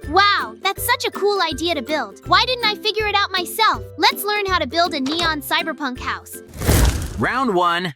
Wow, that's such a cool idea to build. Why didn't I figure it out myself? Let's learn how to build a neon cyberpunk house. Round 1.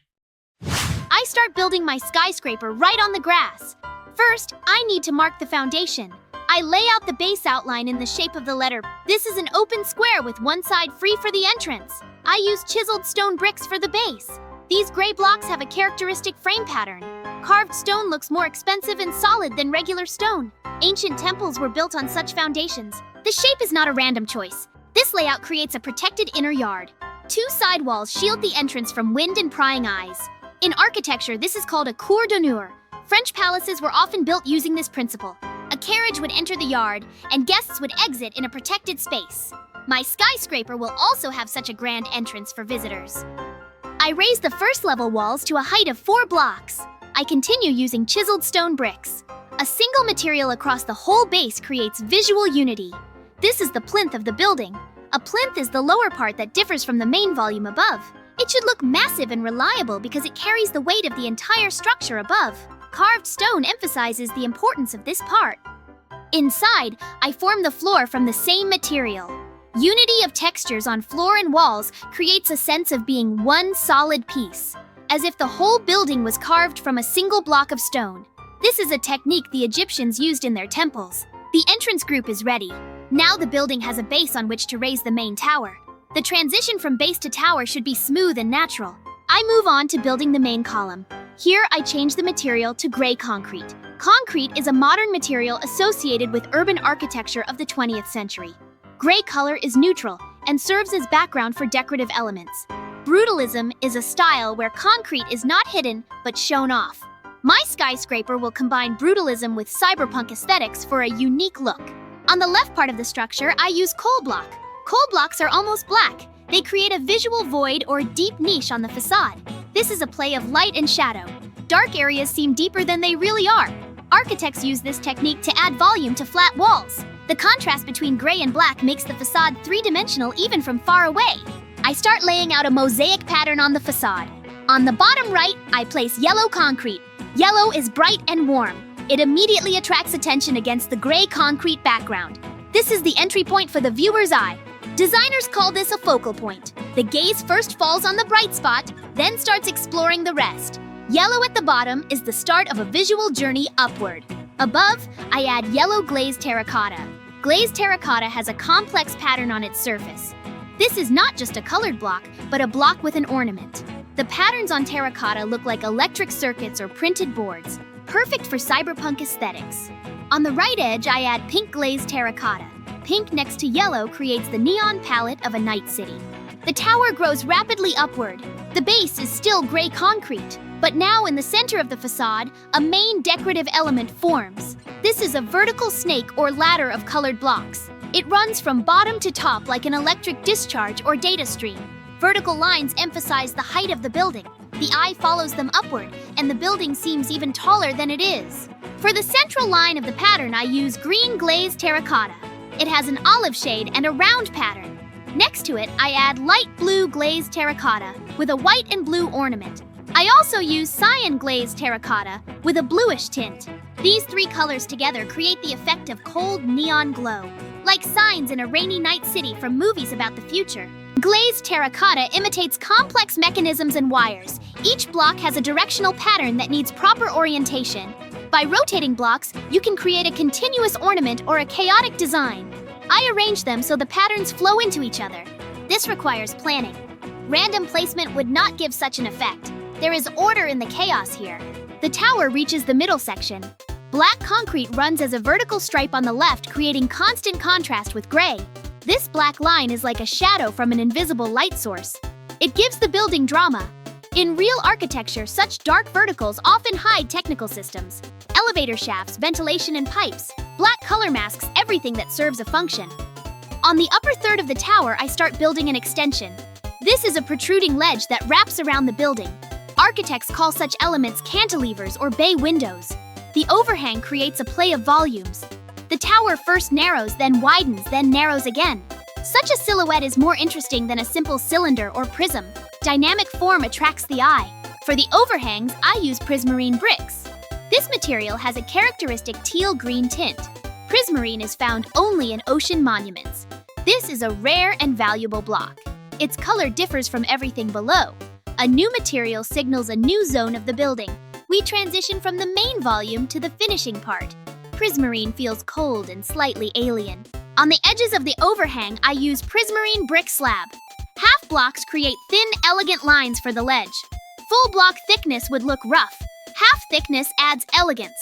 I start building my skyscraper right on the grass. First, I need to mark the foundation. I lay out the base outline in the shape of the letter. This is an open square with one side free for the entrance. I use chiseled stone bricks for the base. These gray blocks have a characteristic frame pattern. Carved stone looks more expensive and solid than regular stone. Ancient temples were built on such foundations. The shape is not a random choice. This layout creates a protected inner yard. 2 side walls shield the entrance from wind and prying eyes. In architecture, this is called a cour d'honneur. French palaces were often built using this principle. A carriage would enter the yard, and guests would exit in a protected space. My skyscraper will also have such a grand entrance for visitors. I raise the first level walls to a height of 4 blocks. I continue using chiseled stone bricks. A single material across the whole base creates visual unity. This is the plinth of the building. A plinth is the lower part that differs from the main volume above. It should look massive and reliable because it carries the weight of the entire structure above. Carved stone emphasizes the importance of this part. Inside, I form the floor from the same material. Unity of textures on floor and walls creates a sense of being one solid piece, as if the whole building was carved from a single block of stone. This is a technique the Egyptians used in their temples. The entrance group is ready. Now the building has a base on which to raise the main tower. The transition from base to tower should be smooth and natural. I move on to building the main column. Here I change the material to gray concrete. Concrete is a modern material associated with urban architecture of the 20th century. Gray color is neutral and serves as background for decorative elements. Brutalism is a style where concrete is not hidden but shown off. My skyscraper will combine brutalism with cyberpunk aesthetics for a unique look. On the left part of the structure, I use coal block. Coal blocks are almost black. They create a visual void or deep niche on the facade. This is a play of light and shadow. Dark areas seem deeper than they really are. Architects use this technique to add volume to flat walls. The contrast between gray and black makes the facade three-dimensional even from far away. I start laying out a mosaic pattern on the facade. On the bottom right, I place yellow concrete. Yellow is bright and warm. It immediately attracts attention against the gray concrete background. This is the entry point for the viewer's eye. Designers call this a focal point. The gaze first falls on the bright spot, then starts exploring the rest. Yellow at the bottom is the start of a visual journey upward. Above, I add yellow glazed terracotta. Glazed terracotta has a complex pattern on its surface. This is not just a colored block, but a block with an ornament. The patterns on terracotta look like electric circuits or printed boards, perfect for cyberpunk aesthetics. On the right edge, I add pink glazed terracotta. Pink next to yellow creates the neon palette of a night city. The tower grows rapidly upward. The base is still gray concrete, but now in the center of the facade, a main decorative element forms. This is a vertical snake or ladder of colored blocks. It runs from bottom to top like an electric discharge or data stream. Vertical lines emphasize the height of the building. The eye follows them upward, and the building seems even taller than it is. For the central line of the pattern, I use green glazed terracotta. It has an olive shade and a round pattern. Next to it, I add light blue glazed terracotta with a white and blue ornament. I also use cyan glazed terracotta with a bluish tint. These 3 colors together create the effect of cold neon glow, like signs in a rainy night city from movies about the future. Glazed terracotta imitates complex mechanisms and wires. Each block has a directional pattern that needs proper orientation. By rotating blocks, you can create a continuous ornament or a chaotic design. I arrange them so the patterns flow into each other. This requires planning. Random placement would not give such an effect. There is order in the chaos here. The tower reaches the middle section. Black concrete runs as a vertical stripe on the left, creating constant contrast with gray. This black line is like a shadow from an invisible light source. It gives the building drama. In real architecture, such dark verticals often hide technical systems. Elevator shafts, ventilation, and pipes. Black color masks everything that serves a function. On the upper third of the tower, I start building an extension. This is a protruding ledge that wraps around the building. Architects call such elements cantilevers or bay windows. The overhang creates a play of volumes. The tower first narrows, then widens, then narrows again. Such a silhouette is more interesting than a simple cylinder or prism. Dynamic form attracts the eye. For the overhangs, I use prismarine bricks. This material has a characteristic teal-green tint. Prismarine is found only in ocean monuments. This is a rare and valuable block. Its color differs from everything below. A new material signals a new zone of the building. We transition from the main volume to the finishing part. Prismarine feels cold and slightly alien. On the edges of the overhang, I use prismarine brick slab. Half blocks create thin, elegant lines for the ledge. Full block thickness would look rough. Half thickness adds elegance.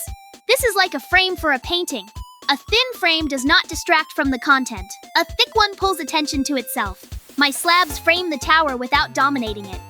This is like a frame for a painting. A thin frame does not distract from the content. A thick one pulls attention to itself. My slabs frame the tower without dominating it.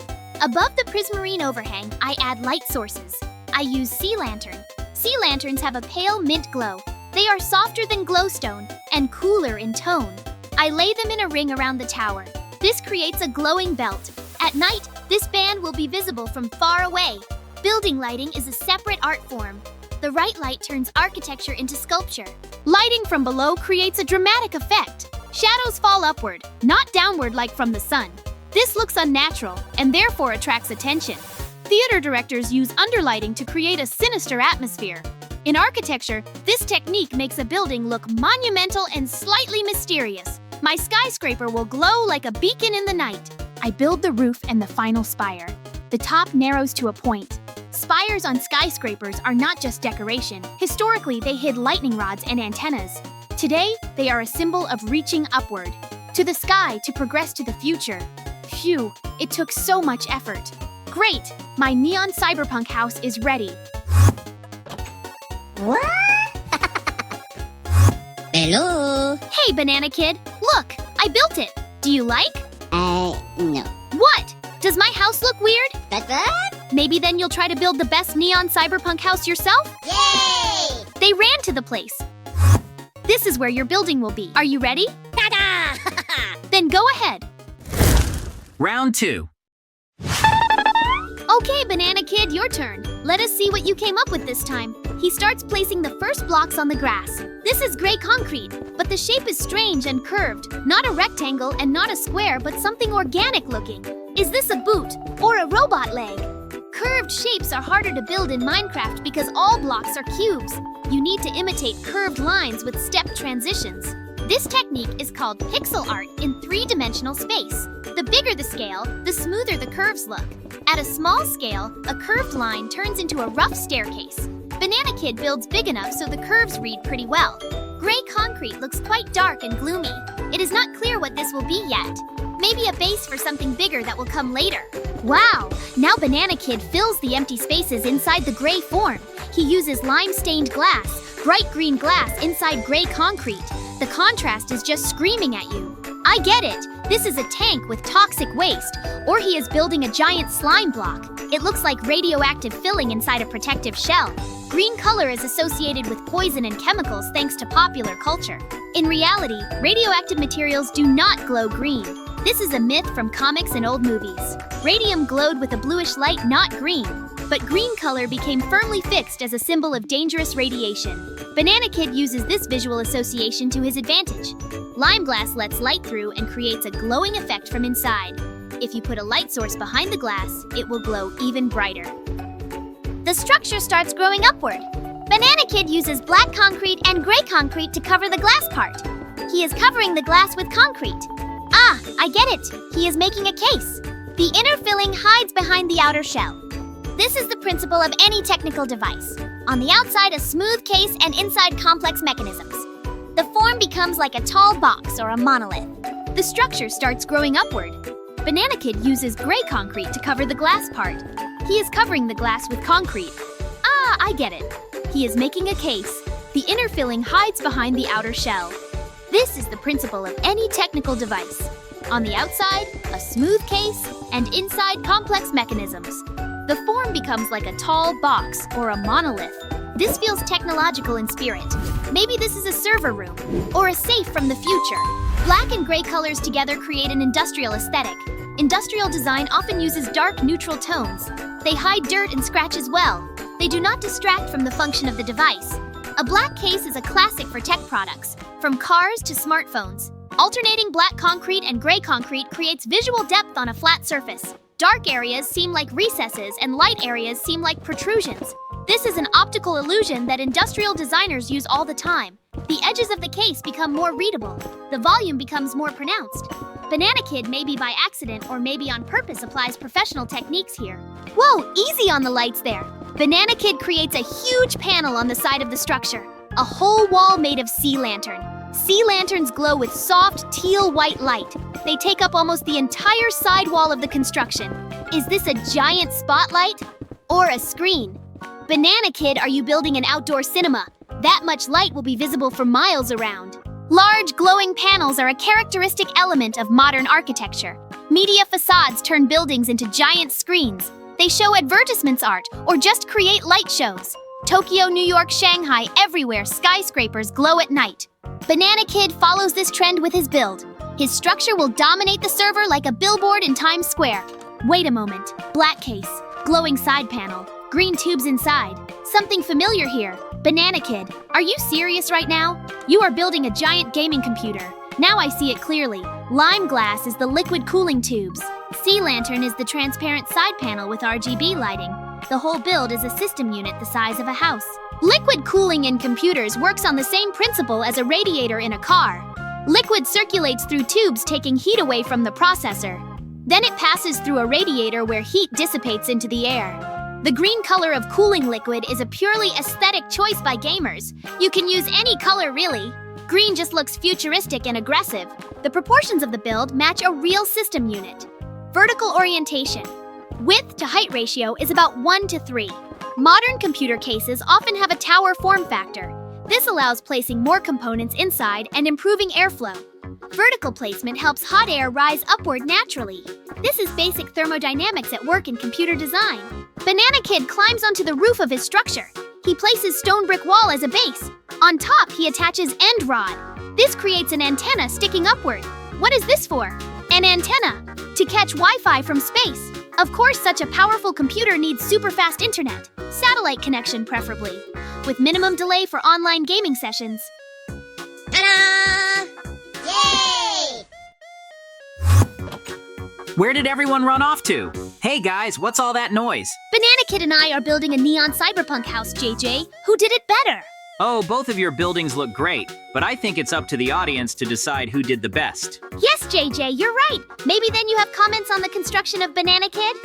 Above the prismarine overhang, I add light sources. I use sea lantern. Sea lanterns have a pale mint glow. They are softer than glowstone and cooler in tone. I lay them in a ring around the tower. This creates a glowing belt. At night, this band will be visible from far away. Building lighting is a separate art form. The right light turns architecture into sculpture. Lighting from below creates a dramatic effect. Shadows fall upward, not downward like from the sun. This looks unnatural and therefore attracts attention. Theater directors use underlighting to create a sinister atmosphere. In architecture, this technique makes a building look monumental and slightly mysterious. My skyscraper will glow like a beacon in the night. I build the roof and the final spire. The top narrows to a point. Spires on skyscrapers are not just decoration. Historically, they hid lightning rods and antennas. Today, they are a symbol of reaching upward, to the sky to progress to the future. Phew, it took so much effort. Great, my Neon Cyberpunk house is ready. What? Hello? Hey, Banana Kid, look, I built it. Do you like? No. What? Does my house look weird? What? Maybe then you'll try to build the best Neon Cyberpunk house yourself? Yay! They ran to the place. This is where your building will be. Are you ready? Ta-da! Then go ahead. Round 2. Okay, Banana Kid, your turn. Let us see what you came up with this time. He starts placing the first blocks on the grass. This is gray concrete, but the shape is strange and curved. Not a rectangle and not a square, but something organic looking. Is this a boot or a robot leg? Curved shapes are harder to build in Minecraft because all blocks are cubes. You need to imitate curved lines with step transitions. This technique is called pixel art in 3-dimensional space. The bigger the scale, the smoother the curves look. At a small scale, a curved line turns into a rough staircase. Banana Kid builds big enough so the curves read pretty well. Gray concrete looks quite dark and gloomy. It is not clear what this will be yet. Maybe a base for something bigger that will come later. Wow! Now Banana Kid fills the empty spaces inside the gray form. He uses lime-stained glass, bright green glass inside gray concrete. The contrast is just screaming at you. I get it! This is a tank with toxic waste, or he is building a giant slime block. It looks like radioactive filling inside a protective shell. Green color is associated with poison and chemicals thanks to popular culture. In reality, radioactive materials do not glow green. This is a myth from comics and old movies. Radium glowed with a bluish light, not green. But green color became firmly fixed as a symbol of dangerous radiation. Banana Kid uses this visual association to his advantage. Lime glass lets light through and creates a glowing effect from inside. If you put a light source behind the glass, it will glow even brighter. The structure starts growing upward. Banana Kid uses black concrete and gray concrete to cover the glass part. He is covering the glass with concrete. Ah, I get it. He is making a case. The inner filling hides behind the outer shell. This is the principle of any technical device. On the outside, a smooth case, and inside complex mechanisms. The form becomes like a tall box or a monolith. The structure starts growing upward. Banana Kid uses gray concrete to cover the glass part. He is covering the glass with concrete. Ah, I get it. He is making a case. The inner filling hides behind the outer shell. This is the principle of any technical device. On the outside, a smooth case, and inside complex mechanisms. The form becomes like a tall box or a monolith. This feels technological in spirit. Maybe this is a server room or a safe from the future. Black and gray colors together create an industrial aesthetic. Industrial design often uses dark, neutral tones. They hide dirt and scratches well. They do not distract from the function of the device. A black case is a classic for tech products, from cars to smartphones. Alternating black concrete and gray concrete creates visual depth on a flat surface. Dark areas seem like recesses and light areas seem like protrusions. This is an optical illusion that industrial designers use all the time. The edges of the case become more readable. The volume becomes more pronounced. Banana Kid, maybe by accident or maybe on purpose, applies professional techniques here. Whoa, easy on the lights there. Banana Kid creates a huge panel on the side of the structure. A whole wall made of sea lantern. Sea lanterns glow with soft, teal-white light. They take up almost the entire side wall of the construction. Is this a giant spotlight? Or a screen? Banana Kid, are you building an outdoor cinema? That much light will be visible for miles around. Large, glowing panels are a characteristic element of modern architecture. Media facades turn buildings into giant screens. They show advertisements art or just create light shows. Tokyo, New York, Shanghai, everywhere skyscrapers glow at night. Banana Kid follows this trend with his build. His structure will dominate the server like a billboard in Times Square. Wait a moment. Black case, glowing side panel, green tubes inside. Something familiar here. Banana Kid, are you serious right now? You are building a giant gaming computer. Now I see it clearly. Lime glass is the liquid cooling tubes. Sea lantern is the transparent side panel with RGB lighting. The whole build is a system unit the size of a house. Liquid cooling in computers works on the same principle as a radiator in a car. Liquid circulates through tubes, taking heat away from the processor. Then it passes through a radiator where heat dissipates into the air. The green color of cooling liquid is a purely aesthetic choice by gamers. You can use any color, really. Green just looks futuristic and aggressive. The proportions of the build match a real system unit. Vertical orientation. Width to height ratio is about 1:3. Modern computer cases often have a tower form factor. This allows placing more components inside and improving airflow. Vertical placement helps hot air rise upward naturally. This is basic thermodynamics at work in computer design. Banana Kid climbs onto the roof of his structure. He places stone brick wall as a base. On top, he attaches end rod. This creates an antenna sticking upward. What is this for? An antenna to catch Wi-Fi from space. Of course, such a powerful computer needs super fast internet, satellite connection preferably, with minimum delay for online gaming sessions. Ta-da! Yay! Where did everyone run off to? Hey guys, what's all that noise? Banana Kid and I are building a Neon Cyberpunk House, JJ. Who did it better? Oh, both of your buildings look great, but I think it's up to the audience to decide who did the best. Yes, JJ, you're right. Maybe then you have comments on the construction of Banana Kid?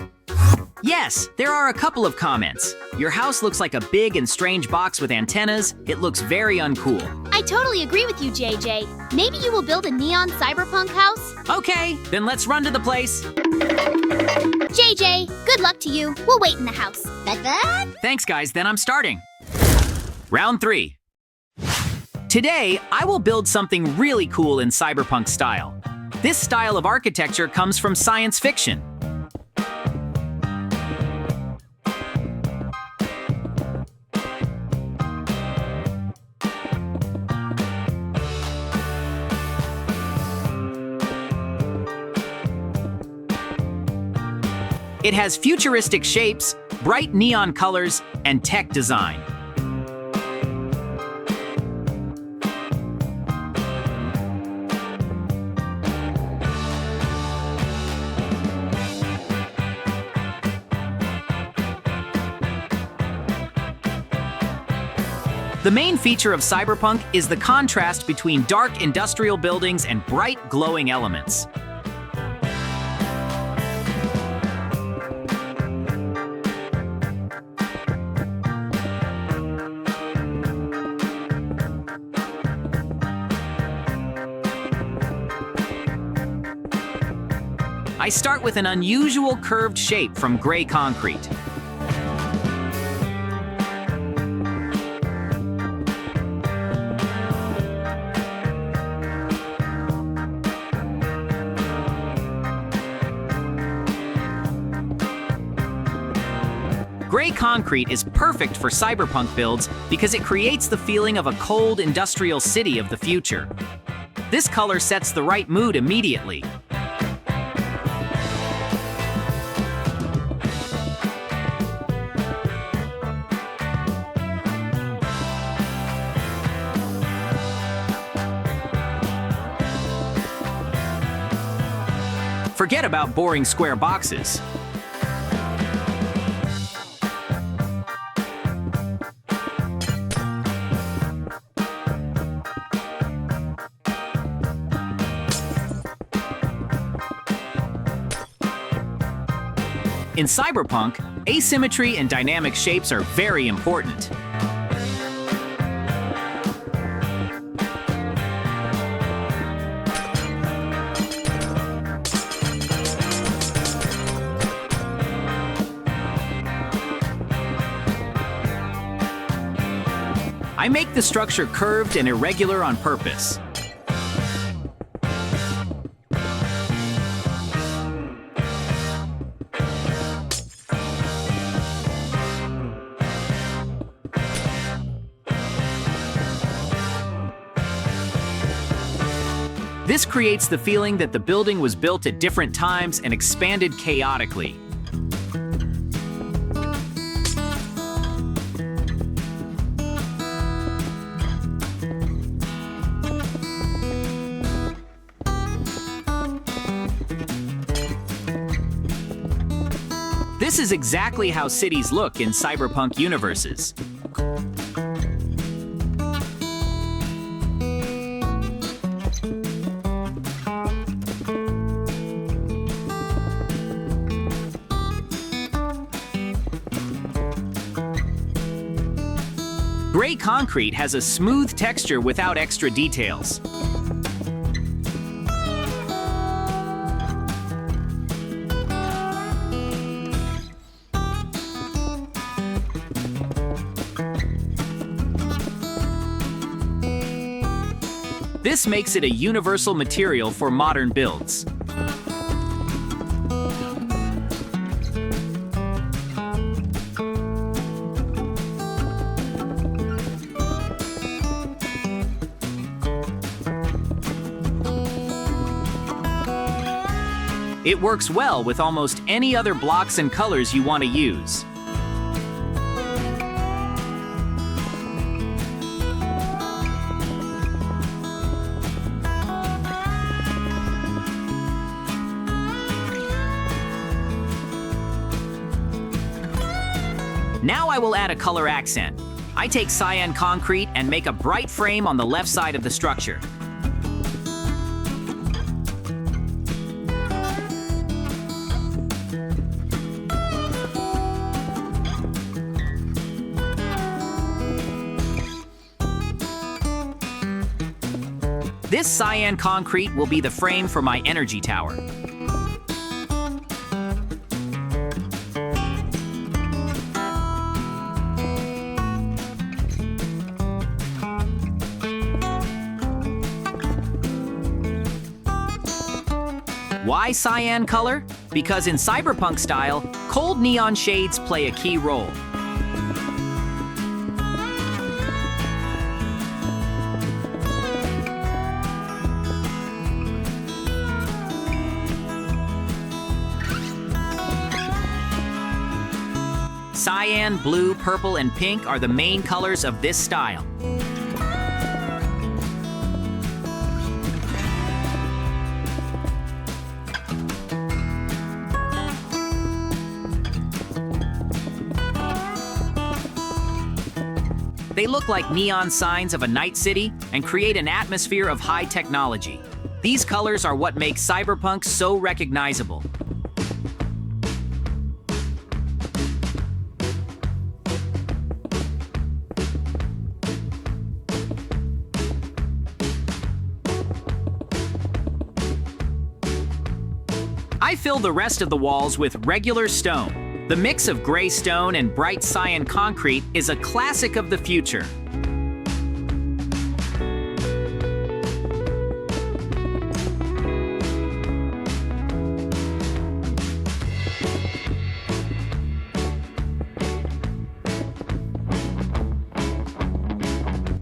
Yes, there are a couple of comments. Your house looks like a big and strange box with antennas. It looks very uncool. I totally agree with you, JJ. Maybe you will build a Neon Cyberpunk House? Okay, then let's run to the place. JJ, good luck to you. We'll wait in the house. That? Thanks guys, then I'm starting. Round 3. Today, I will build something really cool in cyberpunk style. This style of architecture comes from science fiction. It has futuristic shapes, bright neon colors, and tech design. The main feature of Cyberpunk is the contrast between dark industrial buildings and bright glowing elements. I start with an unusual curved shape from gray concrete. Gray concrete is perfect for cyberpunk builds because it creates the feeling of a cold industrial city of the future. This color sets the right mood immediately. Forget about boring square boxes. In Cyberpunk, asymmetry and dynamic shapes are very important. I make the structure curved and irregular on purpose. This creates the feeling that the building was built at different times and expanded chaotically. This is exactly how cities look in cyberpunk universes. Gray concrete has a smooth texture without extra details. This makes it a universal material for modern builds. It works well with almost any other blocks and colors you want to use. Now I will add a color accent. I take cyan concrete and make a bright frame on the left side of the structure. This cyan concrete will be the frame for my energy tower. Why cyan color? Because in cyberpunk style, cold neon shades play a key role. Cyan, blue, purple, and pink are the main colors of this style. They look like neon signs of a night city and create an atmosphere of high technology. These colors are what make cyberpunk so recognizable. I fill the rest of the walls with regular stone. The mix of gray stone and bright cyan concrete is a classic of the future.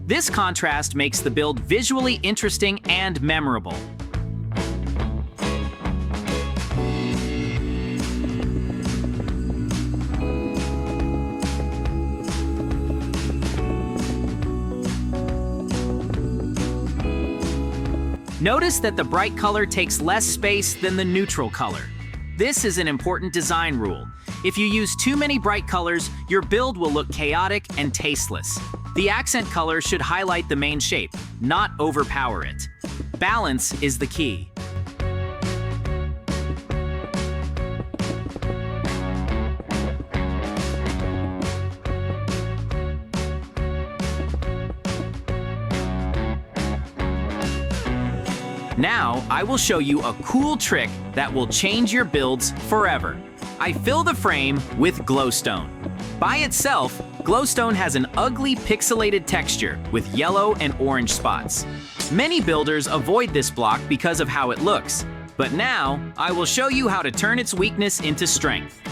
This contrast makes the build visually interesting and memorable. Notice that the bright color takes less space than the neutral color. This is an important design rule. If you use too many bright colors, your build will look chaotic and tasteless. The accent color should highlight the main shape, not overpower it. Balance is the key. Now, I will show you a cool trick that will change your builds forever. I fill the frame with glowstone. By itself, glowstone has an ugly pixelated texture with yellow and orange spots. Many builders avoid this block because of how it looks, but now I will show you how to turn its weakness into strength.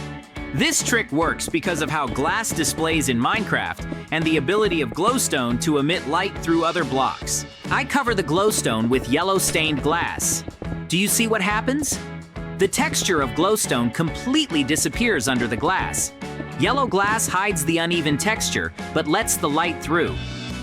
This trick works because of how glass displays in Minecraft and the ability of glowstone to emit light through other blocks. I cover the glowstone with yellow stained glass. Do you see what happens? The texture of glowstone completely disappears under the glass. Yellow glass hides the uneven texture, but lets the light through.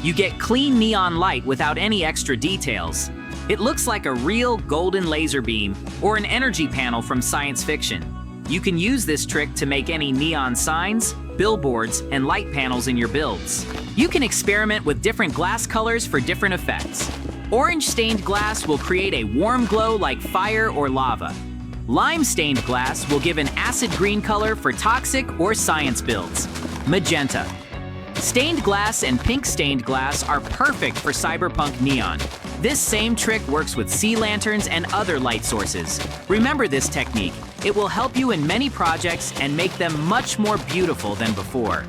You get clean neon light without any extra details. It looks like a real golden laser beam or an energy panel from science fiction. You can use this trick to make any neon signs, billboards, and light panels in your builds. You can experiment with different glass colors for different effects. Orange stained glass will create a warm glow like fire or lava. Lime stained glass will give an acid green color for toxic or science builds. Magenta. Stained glass and pink stained glass are perfect for Cyberpunk Neon. This same trick works with sea lanterns and other light sources. Remember this technique. It will help you in many projects and make them much more beautiful than before.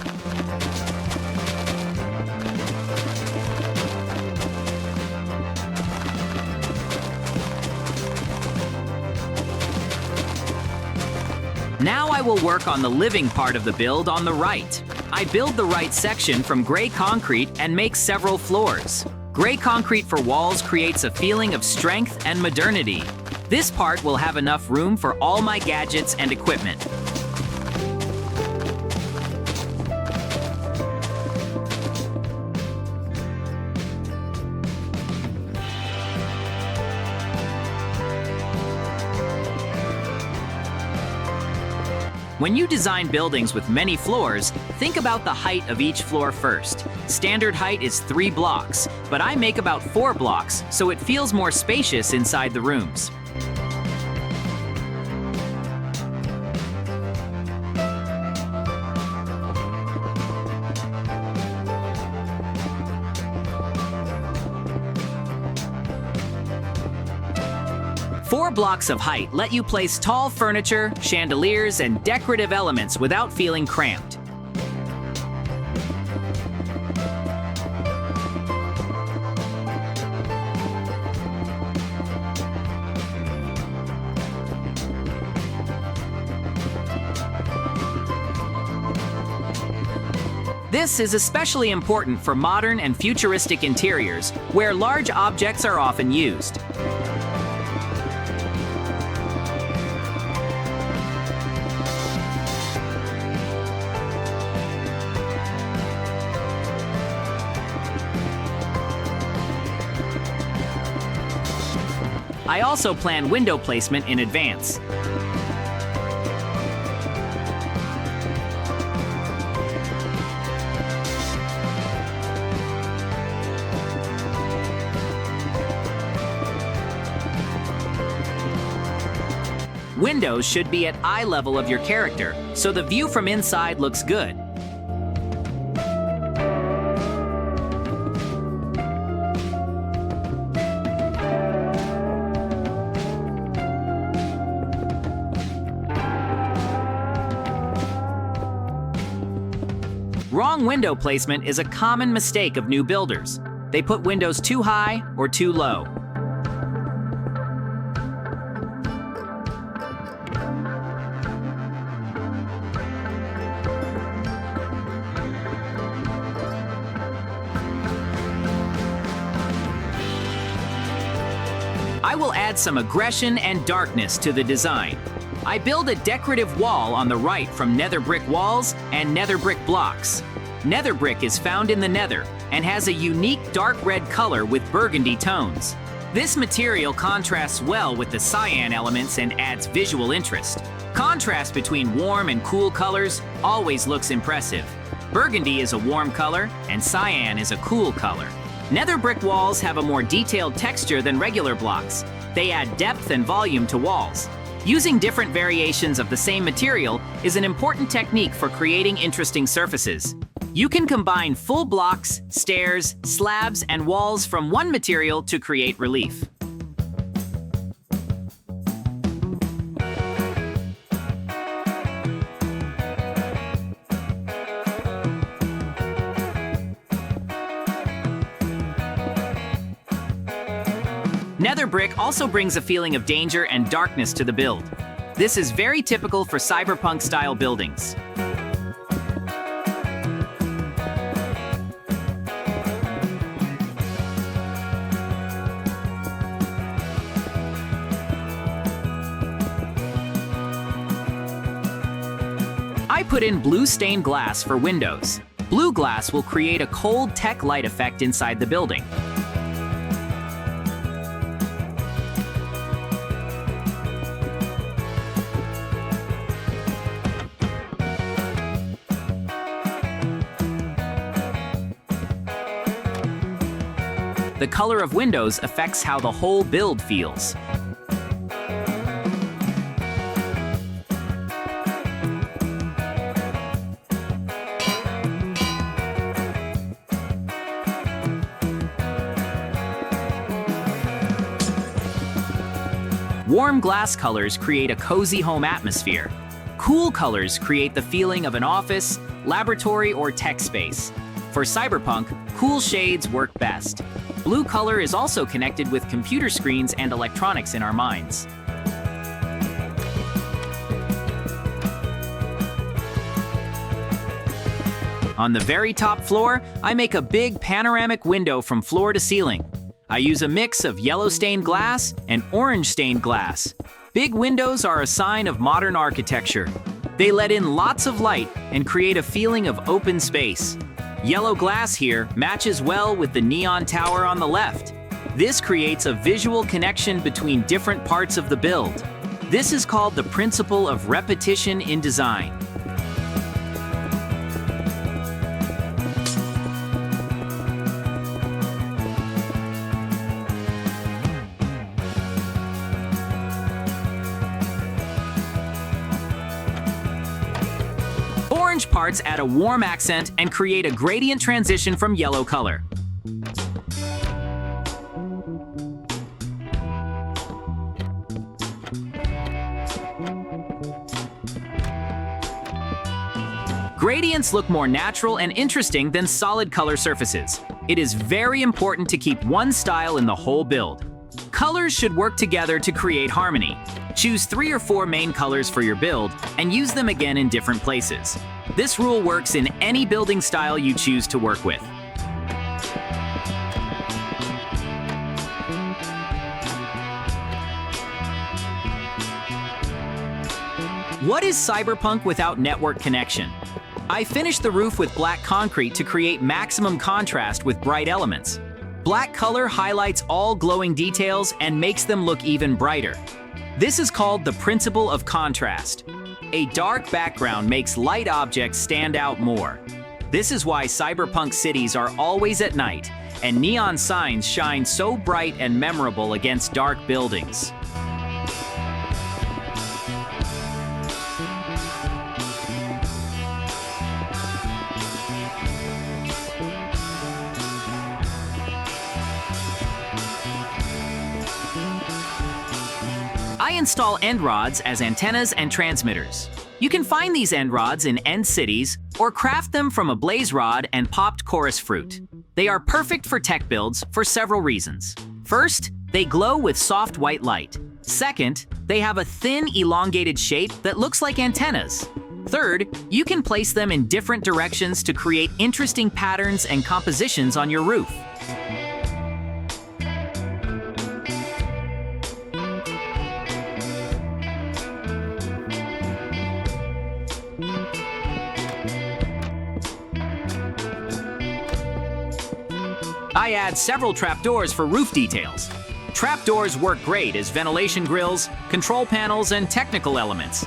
Now I will work on the living part of the build on the right. I build the right section from gray concrete and make several floors. Gray concrete for walls creates a feeling of strength and modernity. This part will have enough room for all my gadgets and equipment. When you design buildings with many floors, think about the height of each floor first. Standard height is 3 blocks, but I make about 4 blocks, so it feels more spacious inside the rooms. Four blocks of height let you place tall furniture, chandeliers, and decorative elements without feeling cramped. This is especially important for modern and futuristic interiors, where large objects are often used. I also plan window placement in advance. Windows should be at eye level of your character, so the view from inside looks good. Wrong window placement is a common mistake of new builders. They put windows too high or too low. I will add some aggression and darkness to the design. I build a decorative wall on the right from nether brick walls and nether brick blocks. Nether brick is found in the nether and has a unique dark red color with burgundy tones. This material contrasts well with the cyan elements and adds visual interest. Contrast between warm and cool colors always looks impressive. Burgundy is a warm color and cyan is a cool color. Nether brick walls have a more detailed texture than regular blocks. They add depth and volume to walls. Using different variations of the same material is an important technique for creating interesting surfaces. You can combine full blocks, stairs, slabs, and walls from one material to create relief. Nether brick also brings a feeling of danger and darkness to the build. This is very typical for cyberpunk-style buildings. I put in blue stained glass for windows. Blue glass will create a cold tech light effect inside the building. The color of windows affects how the whole build feels. Warm glass colors create a cozy home atmosphere. Cool colors create the feeling of an office, laboratory, or tech space. For cyberpunk, cool shades work best. Blue color is also connected with computer screens and electronics in our minds. On the very top floor, I make a big panoramic window from floor to ceiling. I use a mix of yellow stained glass and orange stained glass. Big windows are a sign of modern architecture. They let in lots of light and create a feeling of open space. Yellow glass here matches well with the neon tower on the left. This creates a visual connection between different parts of the build. This is called the principle of repetition in design. Orange parts add a warm accent and create a gradient transition from yellow color. Gradients look more natural and interesting than solid color surfaces. It is very important to keep one style in the whole build. Colors should work together to create harmony. Choose 3 or 4 main colors for your build and use them again in different places. This rule works in any building style you choose to work with. What is cyberpunk without network connection? I finished the roof with black concrete to create maximum contrast with bright elements. Black color highlights all glowing details and makes them look even brighter. This is called the principle of contrast. A dark background makes light objects stand out more. This is why cyberpunk cities are always at night, and neon signs shine so bright and memorable against dark buildings. I install end rods as antennas and transmitters. You can find these end rods in end cities or craft them from a blaze rod and popped chorus fruit. They are perfect for tech builds for several reasons. First, they glow with soft white light. Second, they have a thin, elongated shape that looks like antennas. Third, you can place them in different directions to create interesting patterns and compositions on your roof. I add several trapdoors for roof details. Trapdoors work great as ventilation grills, control panels, and technical elements.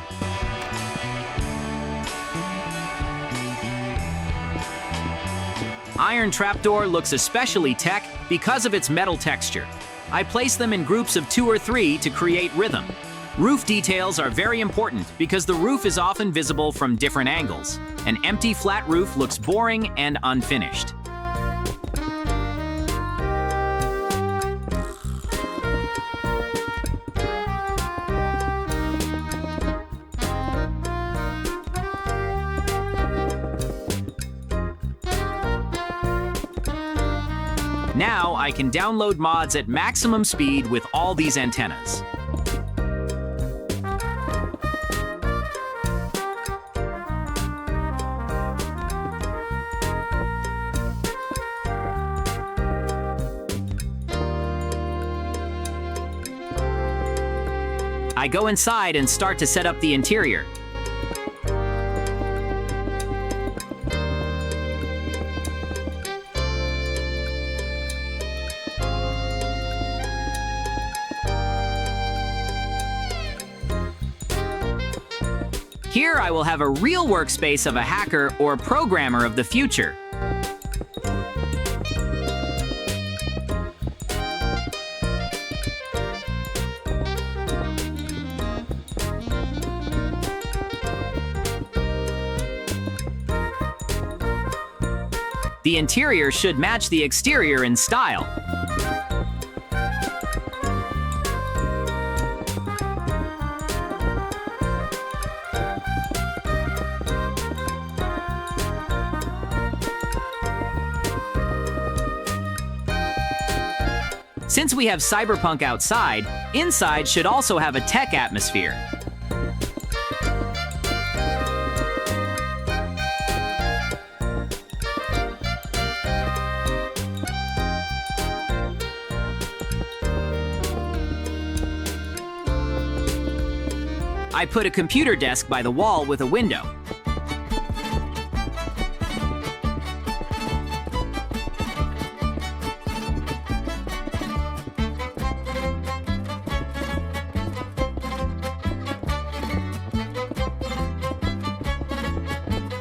Iron trapdoor looks especially tech because of its metal texture. I place them in groups of 2 or 3 to create rhythm. Roof details are very important because the roof is often visible from different angles. An empty flat roof looks boring and unfinished. Now I can download mods at maximum speed with all these antennas. I go inside and start to set up the interior. Here I will have a real workspace of a hacker or programmer of the future. The interior should match the exterior in style. Since we have cyberpunk outside, inside should also have a tech atmosphere. I put a computer desk by the wall with a window.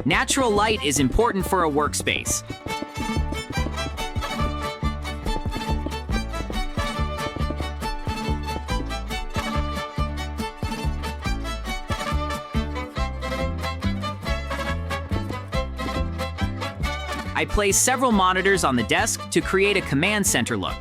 Natural light is important for a workspace. I place several monitors on the desk to create a command center look.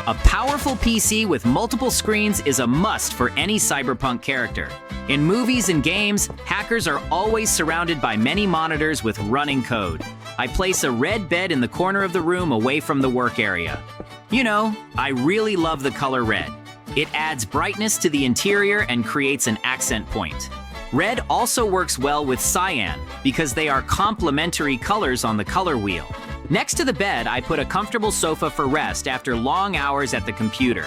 A powerful PC with multiple screens is a must for any cyberpunk character. In movies and games, hackers are always surrounded by many monitors with running code. I place a red bed in the corner of the room away from the work area. You know, I really love the color red. It adds brightness to the interior and creates an accent point. Red also works well with cyan because they are complementary colors on the color wheel. Next to the bed, I put a comfortable sofa for rest after long hours at the computer.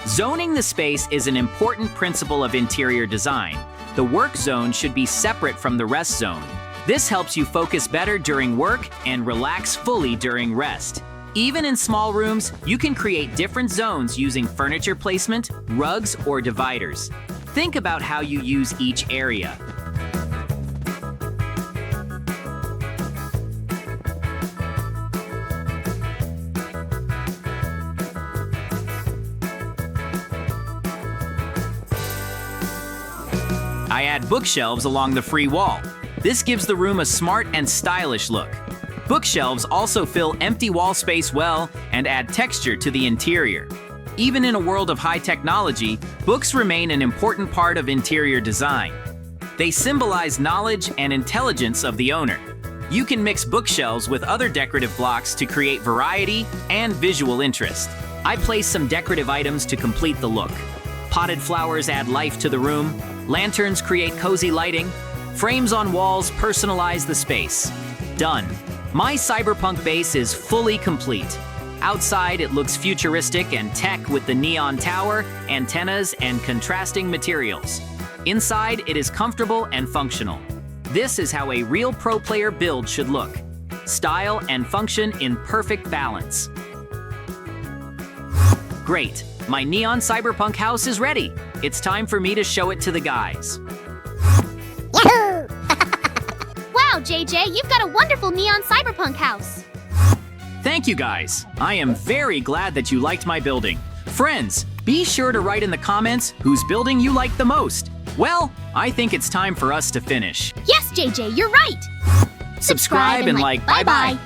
Zoning the space is an important principle of interior design. The work zone should be separate from the rest zone. This helps you focus better during work and relax fully during rest. Even in small rooms, you can create different zones using furniture placement, rugs, or dividers. Think about how you use each area. I add bookshelves along the free wall. This gives the room a smart and stylish look. Bookshelves also fill empty wall space well and add texture to the interior. Even in a world of high technology, books remain an important part of interior design. They symbolize knowledge and intelligence of the owner. You can mix bookshelves with other decorative blocks to create variety and visual interest. I place some decorative items to complete the look. Potted flowers add life to the room. Lanterns create cozy lighting. Frames on walls personalize the space. Done. My cyberpunk base is fully complete. Outside, it looks futuristic and tech with the neon tower, antennas, and contrasting materials. Inside, it is comfortable and functional. This is how a real pro player build should look. Style and function in perfect balance. Great. My neon cyberpunk house is ready. It's time for me to show it to the guys. Yahoo! Wow, JJ, you've got a wonderful neon cyberpunk house. Thank you guys. I am very glad that you liked my building. Friends, be sure to write in the comments whose building you like the most. Well, I think it's time for us to finish. Yes, JJ, you're right. Subscribe and like. Bye-bye.